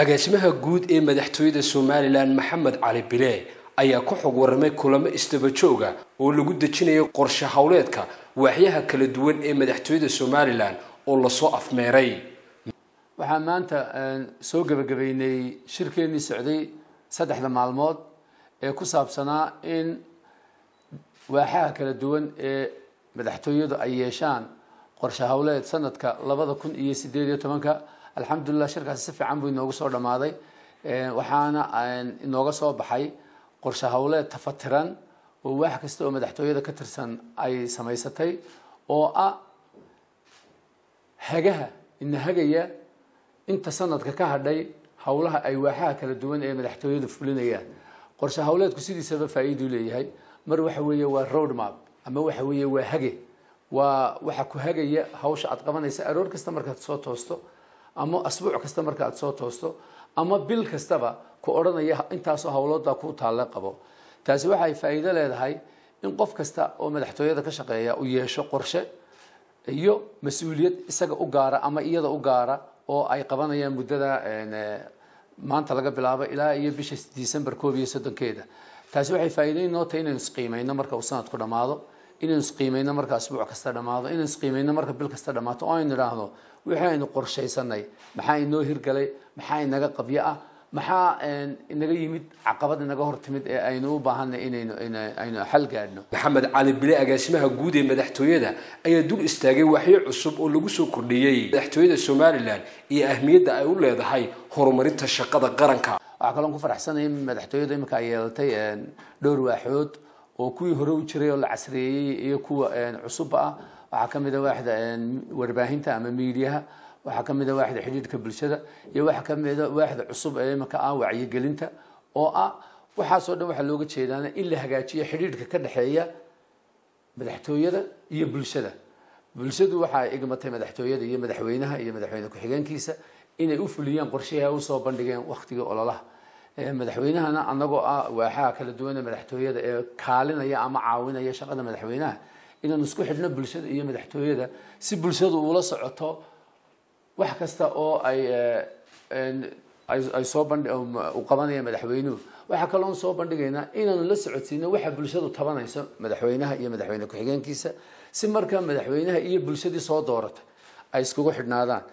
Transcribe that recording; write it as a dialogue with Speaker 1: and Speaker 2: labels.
Speaker 1: agaasimaha guud ee madaxtooyada Soomaaliland Maxamed Cali Bile ayaa ku xog warramay kulamo istaba jooga oo lagu dejinayo qorshe hawleedka waaxyaha kala duwan ee madaxtooyada Soomaaliland oo la soo afmeeray.
Speaker 2: waxaan maanta soo gabagabeynay shirkeennii socday 3 maalmood ee ku saabsanaa in waaxyaha kala duwan ee madaxtooyadu ay yeeshaan qorshe hawleed sanadka 2018 alxamdulillah shirkaas si fiican buu inoogu soo dhamaaday waxaana inooga soo baxay qorshe hawleed tafatiran oo wax kasta oo madaxtooyada ka tirsan ay samaysatay oo hagaha hagaya inta sanadka ka hadhay hawlaha ay waaxaha kala duwan ee madaxtooyadu fulinayaan qorshe hawleedku sidiisaba faa'iido leeyahay mar waxa weeye waa road map ama waxa weeye waa hage waxa ku hagaya hawsha aad qabanaysa aroor kasta markaad soo toosto ama asbuuc kasta markaad soo toosto ama bil kastaba ku oranaya intaas oo hawlooda ku taala qabo taasi waxay faa'iido leedahay in qof kasta oo madaxtooyada ka shaqeeya uu yeesho qorshe iyo mas'uuliyad isaga u gaara ama iyada u gaara oo ay qabanayaan muddada maanta laga bilaabo ilaa iyo bisha December 31keeda taasi waxay faa'iido inoo tahay inaan isqiimayno marka uu sanadku dhamaado inaan isqiimayno marka asbuuc kasta dhamaado inaan isqiimayno marka bil kasta dhamaato oo aynu raahno waxaynu qorsheysanay maxaa inoo hirgalay maxaa inaga qabyo ah maxaa inaga yimid caqabad inaga hortimid ee aynu u baahanay inaynu xal gaadhno.
Speaker 1: Maxamed Cali Bile agaasimaha guud ee madaxtooyada ayaa dul istaagay waxyo cusub oo lagu soo kordhiyay madaxtooyada Soomaaliland iyo ahmiyadda ay u leedahay horumarinta shaqada qaranka.
Speaker 2: waxa kale oo ku faraxsanahay madaxtooyada imika ay yeelatay dhowr waaxood oo kuwii hore u jiray oo la casriyeeyay iyo kuwa cusub waxa kamid ah waaxda warbaahinta ama meediyaha waxa kamid ah waaxda xiriirka bulshada iyo waxa kamid ah waaxda cusub ee imika wacyi gelinta oo waxa soo dhan waxa looga jeedaana in la hagaajiyo xiriirka ka dhaxeeya madaxtooyada iyo bulshada waxa ay igmatay madaxtooyada iyo madaxweynaha iyo madaxweyne ku-xigeenkiisa inay u fuliyaan qorshaha u soo bandhigeen waqtiga ololaha madaxweynahana anagoo waaxaha kala duwan ee madaxtooyada ee kaalinaya ama caawinaya shaqada madaxweynaha inaan isku xidhno bulshada iyo madaxtooyada si bulshadu ula socoto wax kasta oo ay soo u qabanaya madaxweynuhu waxa kale oo soo bandhigaynaa inaan la socodsiino waxa bulshadu tabanayso madaxweynaha iyo madaxweyne ku-xigeenkiisa si marka madaxweynaha iyo bulshadii soo dooratay ay iskugu xidhnaadaan.